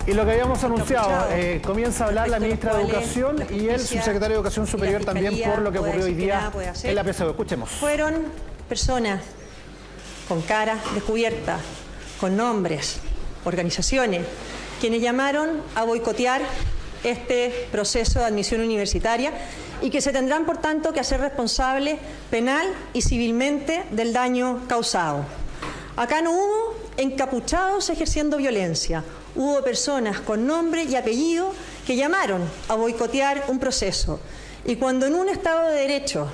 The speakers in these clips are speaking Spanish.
Y lo que habíamos anunciado, comienza a hablar la ministra de Educación y el subsecretario de Educación Superior también por lo que ocurrió hoy día en la PSU. Escuchemos. Fueron personas con caras descubiertas, con nombres, organizaciones, quienes llamaron a boicotear este proceso de admisión universitaria y que se tendrán, por tanto, que hacer responsables penal y civilmente del daño causado. Acá no hubo encapuchados ejerciendo violencia, hubo personas con nombre y apellido que llamaron a boicotear un proceso. Y cuando en un Estado de Derecho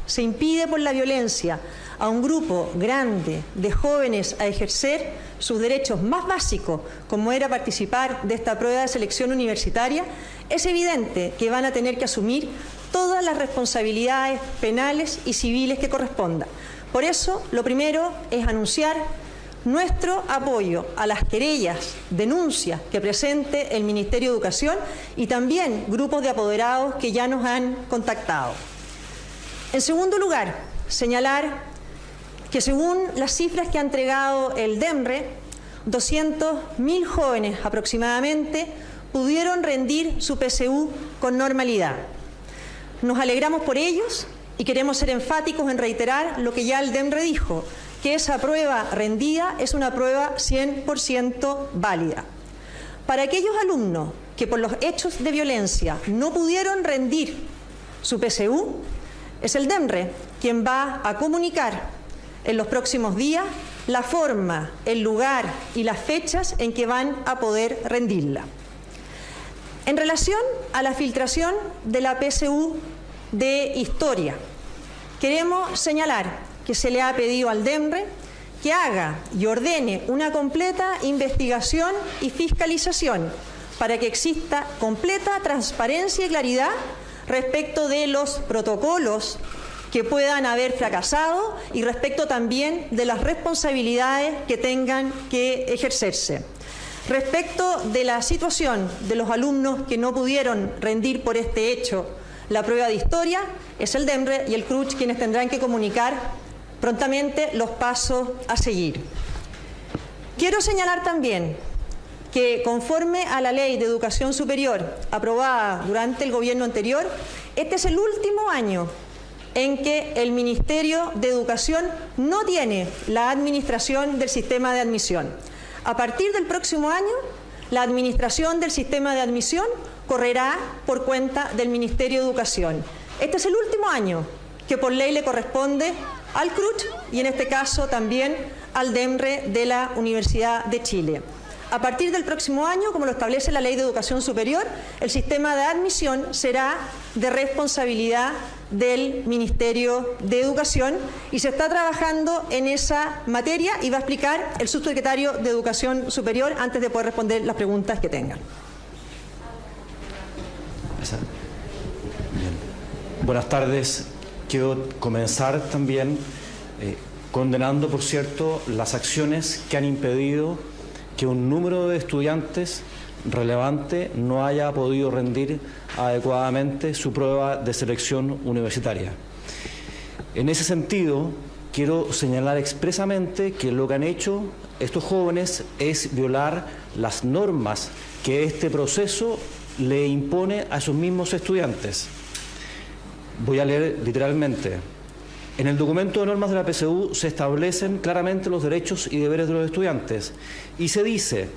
se impide por la violencia a un grupo grande de jóvenes a ejercer sus derechos más básicos, como era participar de esta prueba de selección universitaria, es evidente que van a tener que asumir todas las responsabilidades penales y civiles que correspondan. Por eso, lo primero es anunciar nuestro apoyo a las querellas, denuncias que presente el Ministerio de Educación y también grupos de apoderados que ya nos han contactado. En segundo lugar, señalar que según las cifras que ha entregado el DEMRE, 200.000 jóvenes aproximadamente pudieron rendir su PSU con normalidad. Nos alegramos por ellos y queremos ser enfáticos en reiterar lo que ya el DEMRE dijo, que esa prueba rendida es una prueba 100% válida. Para aquellos alumnos que por los hechos de violencia no pudieron rendir su PSU, es el DEMRE quien va a comunicar en los próximos días la forma, el lugar y las fechas en que van a poder rendirla. En relación a la filtración de la PSU de Historia, queremos señalar que se le ha pedido al DEMRE que haga y ordene una completa investigación y fiscalización para que exista completa transparencia y claridad respecto de los protocolos que puedan haber fracasado y respecto también de las responsabilidades que tengan que ejercerse. Respecto de la situación de los alumnos que no pudieron rendir por este hecho la prueba de historia, es el DEMRE y el CRUCH quienes tendrán que comunicar prontamente los pasos a seguir. Quiero señalar también que conforme a la Ley de Educación Superior aprobada durante el gobierno anterior, este es el último año en que el Ministerio de Educación no tiene la administración del sistema de admisión. A partir del próximo año, la administración del sistema de admisión correrá por cuenta del Ministerio de Educación. Este es el último año que por ley le corresponde al CRUCH y en este caso también al DEMRE de la Universidad de Chile. A partir del próximo año, como lo establece la Ley de Educación Superior, el sistema de admisión será de responsabilidad del Ministerio de Educación y se está trabajando en esa materia y va a explicar el subsecretario de Educación Superior antes de poder responder las preguntas que tengan. Bien. Buenas tardes. Quiero comenzar también condenando, por cierto, las acciones que han impedido que un número de estudiantes relevante no haya podido rendir adecuadamente su prueba de selección universitaria. En ese sentido, quiero señalar expresamente que lo que han hecho estos jóvenes es violar las normas que este proceso le impone a esos mismos estudiantes. Voy a leer literalmente. En el documento de normas de la PSU se establecen claramente los derechos y deberes de los estudiantes y se dice: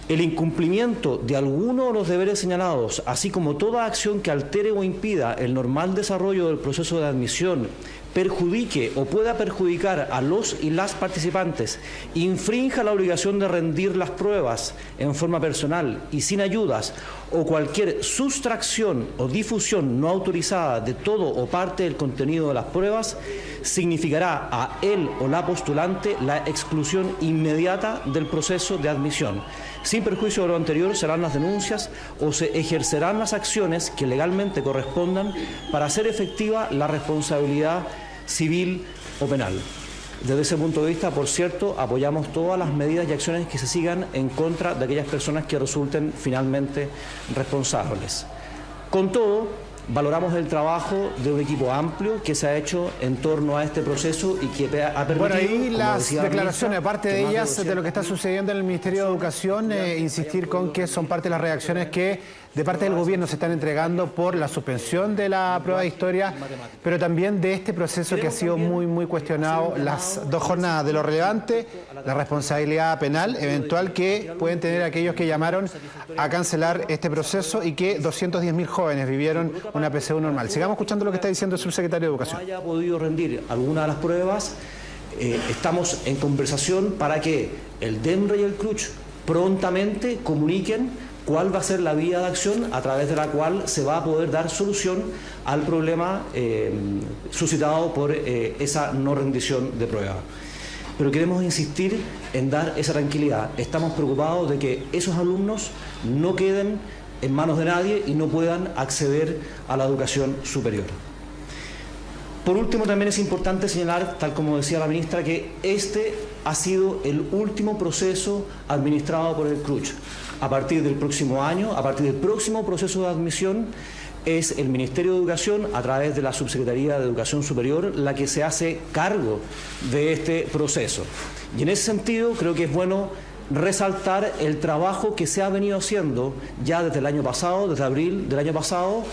el incumplimiento de alguno de los deberes señalados, así como toda acción que altere o impida el normal desarrollo del proceso de admisión, perjudique o pueda perjudicar a los y las participantes, infrinja la obligación de rendir las pruebas en forma personal y sin ayudas, o cualquier sustracción o difusión no autorizada de todo o parte del contenido de las pruebas, significará a él o la postulante la exclusión inmediata del proceso de admisión. Sin perjuicio de lo anterior, serán las denuncias o se ejercerán las acciones que legalmente correspondan para hacer efectiva la responsabilidad civil o penal. Desde ese punto de vista, por cierto, apoyamos todas las medidas y acciones que se sigan en contra de aquellas personas que resulten finalmente responsables. Con todo, valoramos el trabajo de un equipo amplio que se ha hecho en torno a este proceso y que ha permitido... Bueno, ahí las declaraciones, aparte de ellas, de lo que está sucediendo en el Ministerio de Educación, insistir con que son parte de las reacciones que de parte del gobierno se están entregando por la suspensión de la prueba de historia, pero también de este proceso que ha sido muy cuestionado, las 2 jornadas de lo relevante, la responsabilidad penal eventual que pueden tener aquellos que llamaron a cancelar este proceso y que 210.000 jóvenes vivieron una PSU normal. Sigamos escuchando lo que está diciendo el subsecretario de Educación. No haya podido rendir alguna de las pruebas, estamos en conversación para que el DEMRE y el CRUCH prontamente comuniquen cuál va a ser la vía de acción a través de la cual se va a poder dar solución al problema suscitado por esa no rendición de prueba. Pero queremos insistir en dar esa tranquilidad. Estamos preocupados de que esos alumnos no queden en manos de nadie y no puedan acceder a la educación superior. Por último, también es importante señalar, tal como decía la ministra, que este ha sido el último proceso administrado por el CRUCH. A partir del próximo año, a partir del próximo proceso de admisión, es el Ministerio de Educación, a través de la Subsecretaría de Educación Superior, la que se hace cargo de este proceso. Y en ese sentido, creo que es bueno resaltar el trabajo que se ha venido haciendo ya desde el año pasado, desde abril del año pasado,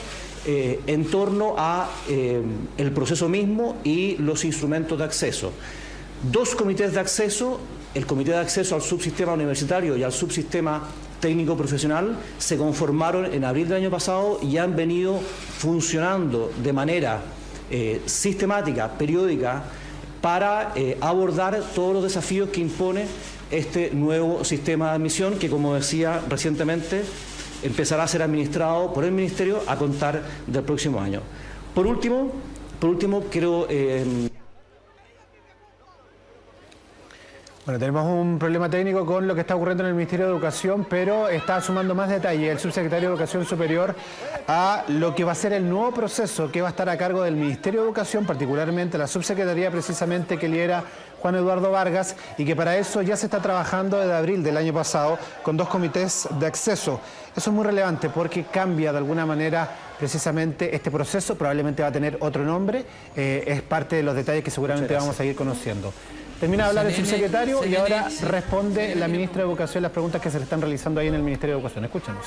en torno a el proceso mismo y los instrumentos de acceso. 2 comités de acceso, el Comité de Acceso al Subsistema Universitario y al Subsistema Técnico Profesional, se conformaron en abril del año pasado y han venido funcionando de manera sistemática, periódica, para abordar todos los desafíos que impone este nuevo sistema de admisión que, como decía recientemente, empezará a ser administrado por el Ministerio a contar del próximo año. Por último quiero... Bueno, tenemos un problema técnico con lo que está ocurriendo en el Ministerio de Educación, pero está sumando más detalle el subsecretario de Educación Superior a lo que va a ser el nuevo proceso que va a estar a cargo del Ministerio de Educación, particularmente la subsecretaría precisamente que lidera Juan Eduardo Vargas, y que para eso ya se está trabajando desde abril del año pasado con 2 comités de acceso. Eso es muy relevante porque cambia de alguna manera precisamente este proceso, probablemente va a tener otro nombre, es parte de los detalles que seguramente vamos a seguir conociendo. Termina de hablar el subsecretario y ahora responde la ministra de Educación las preguntas que se le están realizando ahí en el Ministerio de Educación. Escuchemos.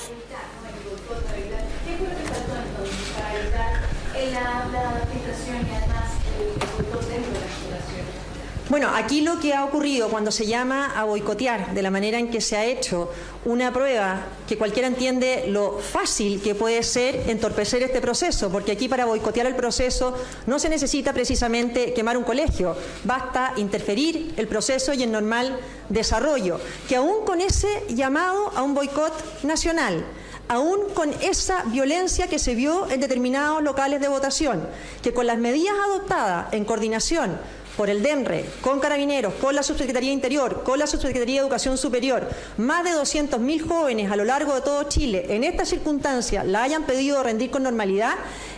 Bueno, aquí lo que ha ocurrido cuando se llama a boicotear de la manera en que se ha hecho una prueba que cualquiera entiende lo fácil que puede ser entorpecer este proceso, porque aquí para boicotear el proceso no se necesita precisamente quemar un colegio, basta interferir el proceso y el normal desarrollo, que aún con ese llamado a un boicot nacional, aún con esa violencia que se vio en determinados locales de votación, que con las medidas adoptadas en coordinación por el DEMRE, con Carabineros, con la Subsecretaría de Interior, con la Subsecretaría de Educación Superior, más de 200.000 jóvenes a lo largo de todo Chile, en esta circunstancia la hayan pedido rendir con normalidad,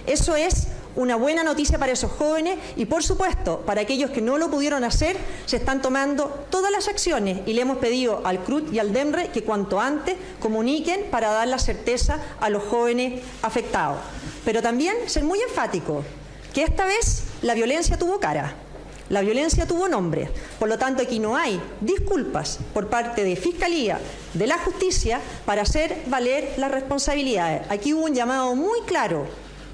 eso es una buena noticia para esos jóvenes y, por supuesto, para aquellos que no lo pudieron hacer, se están tomando todas las acciones y le hemos pedido al CRUT y al DEMRE que cuanto antes comuniquen para dar la certeza a los jóvenes afectados. Pero también ser muy enfático, que esta vez la violencia tuvo cara. La violencia tuvo nombre, por lo tanto aquí no hay disculpas por parte de Fiscalía, de la Justicia, para hacer valer las responsabilidades. Aquí hubo un llamado muy claro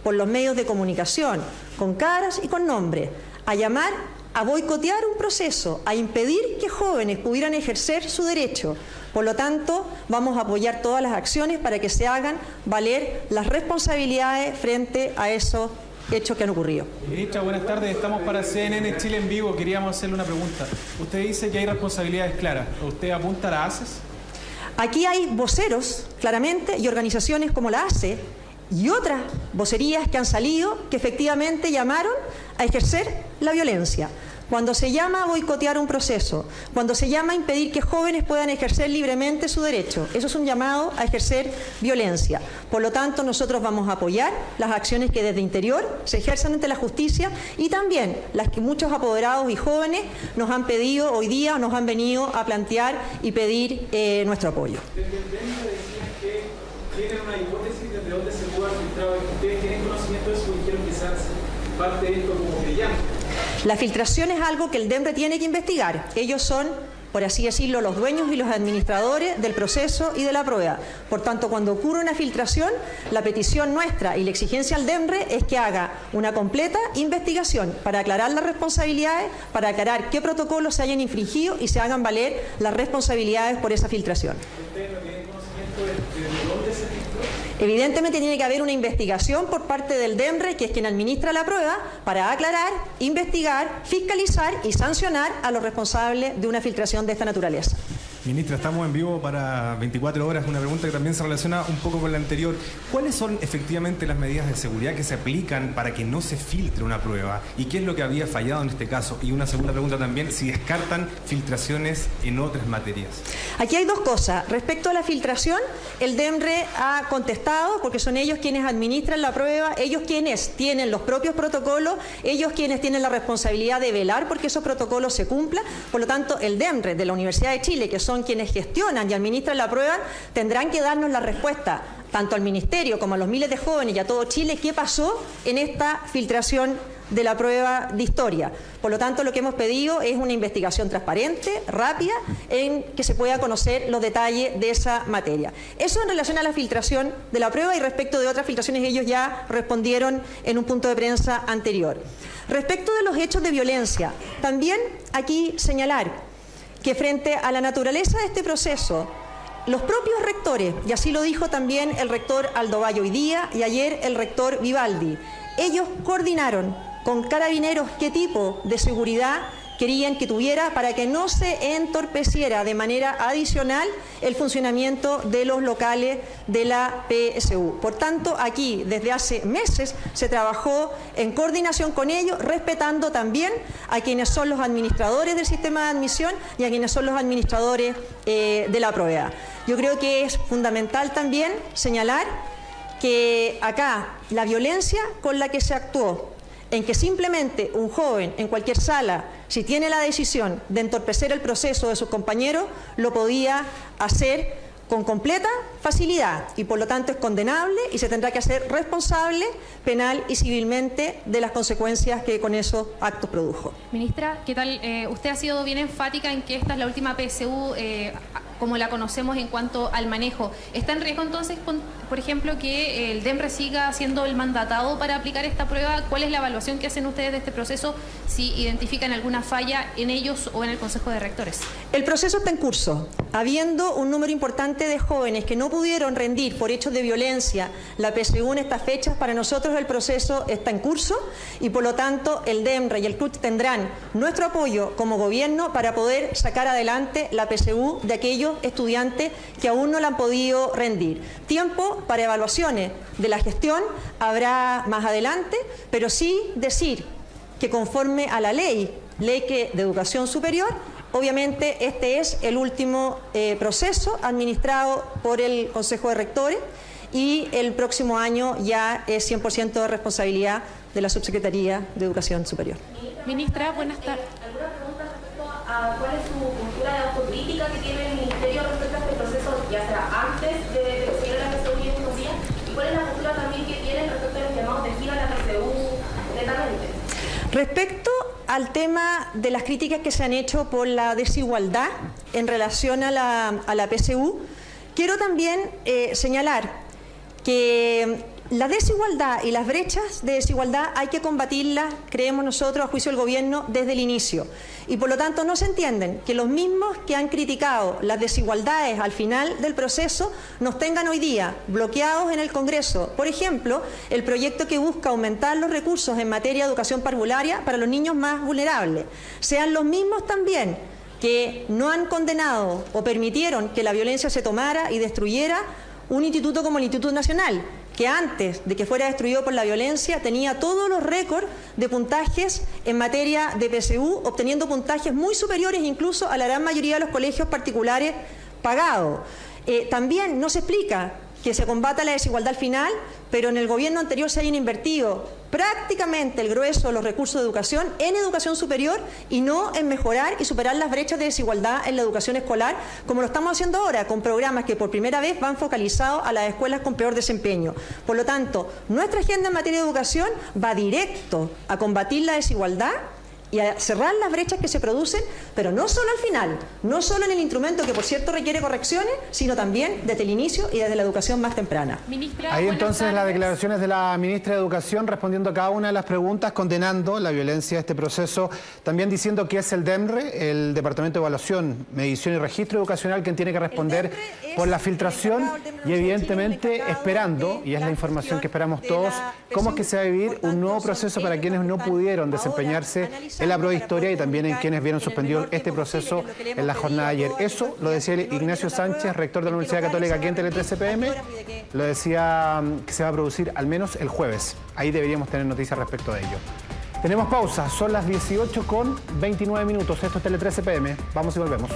por los medios de comunicación, con caras y con nombres, a llamar a boicotear un proceso, a impedir que jóvenes pudieran ejercer su derecho. Por lo tanto, vamos a apoyar todas las acciones para que se hagan valer las responsabilidades frente a esos hechos que han ocurrido. Ministra, buenas tardes. Estamos para CNN Chile en vivo. Queríamos hacerle una pregunta. Usted dice que hay responsabilidades claras. ¿Usted apunta a la ACES? Aquí hay voceros, claramente, y organizaciones como la ACE y otras vocerías que han salido que efectivamente llamaron a ejercer la violencia. Cuando se llama a boicotear un proceso, cuando se llama a impedir que jóvenes puedan ejercer libremente su derecho, eso es un llamado a ejercer violencia. Por lo tanto, nosotros vamos a apoyar las acciones que desde Interior se ejerzan ante la justicia y también las que muchos apoderados y jóvenes nos han pedido hoy día, nos han venido a plantear y pedir nuestro apoyo. tienen una hipótesis de dónde se pudo haber filtrado. ¿Ustedes tienen conocimiento de eso y quieren que se hace parte de esto como brillante? La filtración es algo que el DEMRE tiene que investigar. Ellos son, por así decirlo, los dueños y los administradores del proceso y de la prueba. Por tanto, cuando ocurre una filtración, la petición nuestra y la exigencia al DEMRE es que haga una completa investigación para aclarar las responsabilidades, para aclarar qué protocolos se hayan infringido y se hagan valer las responsabilidades por esa filtración. ¿Ustedes no tienen conocimiento de dónde se filtró? Evidentemente tiene que haber una investigación por parte del DEMRE, que es quien administra la prueba, para aclarar, investigar, fiscalizar y sancionar a los responsables de una filtración de esta naturaleza. Ministra, estamos en vivo para 24 horas. Una pregunta que también se relaciona un poco con la anterior. ¿Cuáles son efectivamente las medidas de seguridad que se aplican para que no se filtre una prueba? ¿Y qué es lo que había fallado en este caso? Y una segunda pregunta también, si descartan filtraciones en otras materias. Aquí hay dos cosas. Respecto a la filtración, el DEMRE ha contestado, porque son ellos quienes administran la prueba, ellos quienes tienen los propios protocolos, ellos quienes tienen la responsabilidad de velar porque esos protocolos se cumplan. Por lo tanto, el DEMRE de la Universidad de Chile, que son quienes gestionan y administran la prueba, tendrán que darnos la respuesta tanto al Ministerio como a los miles de jóvenes y a todo Chile qué pasó en esta filtración de la prueba de historia. Por lo tanto, lo que hemos pedido es una investigación transparente, rápida, en que se pueda conocer los detalles de esa materia. Eso en relación a la filtración de la prueba, y respecto de otras filtraciones ellos ya respondieron en un punto de prensa anterior. Respecto de los hechos de violencia, también aquí señalar que frente a la naturaleza de este proceso, los propios rectores, y así lo dijo también el rector Aldo-Valle hoy día y ayer el rector Vivaldi, ellos coordinaron con Carabineros qué tipo de seguridad querían que tuviera para que no se entorpeciera de manera adicional el funcionamiento de los locales de la PSU. Por tanto, aquí desde hace meses se trabajó en coordinación con ellos, respetando también a quienes son los administradores del sistema de admisión y a quienes son los administradores de la prueba. Yo creo que es fundamental también señalar que acá la violencia con la que se actuó, en que simplemente un joven en cualquier sala, si tiene la decisión de entorpecer el proceso de sus compañeros, lo podía hacer con completa facilidad y por lo tanto es condenable y se tendrá que hacer responsable penal y civilmente de las consecuencias que con esos actos produjo. Ministra, ¿qué tal? Usted ha sido bien enfática en que esta es la última PSU como la conocemos en cuanto al manejo. ¿Está en riesgo entonces, por ejemplo, que el DEMRE siga siendo el mandatado para aplicar esta prueba? ¿Cuál es la evaluación que hacen ustedes de este proceso, si identifican alguna falla en ellos o en el Consejo de Rectores? El proceso está en curso. Habiendo un número importante de jóvenes que no pudieron rendir por hechos de violencia la PSU en estas fechas, para nosotros el proceso está en curso y por lo tanto el DEMRE y el CRUT tendrán nuestro apoyo como gobierno para poder sacar adelante la PSU de aquellos estudiantes que aún no la han podido rendir. Tiempo para evaluaciones de la gestión habrá más adelante, pero sí decir que conforme a la ley de educación superior, obviamente este es el último proceso administrado por el Consejo de Rectores y el próximo año ya es 100% de responsabilidad de la Subsecretaría de Educación Superior. Ministra, buenas tardes. ¿Alguna pregunta respecto a cuál es su cultura de autocrítica que tiene el Ministerio respecto a este proceso, ya sea antes de que se llegue la PSU y en estos días? ¿Y cuál es la cultura también que tienen respecto a los llamados de gira a la PSU netamente? Respecto al tema de las críticas que se han hecho por la desigualdad en relación a la PSU, quiero también señalar que la desigualdad y las brechas de desigualdad hay que combatirlas, creemos nosotros, a juicio del gobierno, desde el inicio. Y por lo tanto no se entienden que los mismos que han criticado las desigualdades al final del proceso nos tengan hoy día bloqueados en el Congreso. Por ejemplo, el proyecto que busca aumentar los recursos en materia de educación parvularia para los niños más vulnerables. Sean los mismos también que no han condenado o permitieron que la violencia se tomara y destruyera un instituto como el Instituto Nacional, que antes de que fuera destruido por la violencia tenía todos los récords de puntajes en materia de PSU, obteniendo puntajes muy superiores incluso a la gran mayoría de los colegios particulares pagados. También no se explica que se combata la desigualdad al final, pero en el gobierno anterior se hayan invertido prácticamente el grueso de los recursos de educación en educación superior y no en mejorar y superar las brechas de desigualdad en la educación escolar, como lo estamos haciendo ahora, con programas que por primera vez van focalizados a las escuelas con peor desempeño. Por lo tanto, nuestra agenda en materia de educación va directo a combatir la desigualdad y a cerrar las brechas que se producen, pero no solo al final, no solo en el instrumento que por cierto requiere correcciones, sino también desde el inicio y desde la educación más temprana. Ministra, Ahí buenas entonces las tardes. declaraciones de la ministra de Educación respondiendo a cada una de las preguntas, condenando la violencia de este proceso, también diciendo que es el DEMRE, el Departamento de Evaluación, Medición y Registro Educacional, quien tiene que responder por la filtración y evidentemente esperando, y es la información que esperamos todos, cómo es que se va a vivir un nuevo proceso para quienes no pudieron desempeñarse en la prohistoria y también en quienes vieron suspendido este proceso en la jornada de ayer. Eso lo decía Ignacio Sánchez, rector de la Universidad Católica aquí en Tele 13 PM, lo decía que se va a producir al menos el jueves. Ahí deberíamos tener noticias respecto de ello. Tenemos pausa, son las 18:29. Esto es Tele 13 PM. Vamos y volvemos.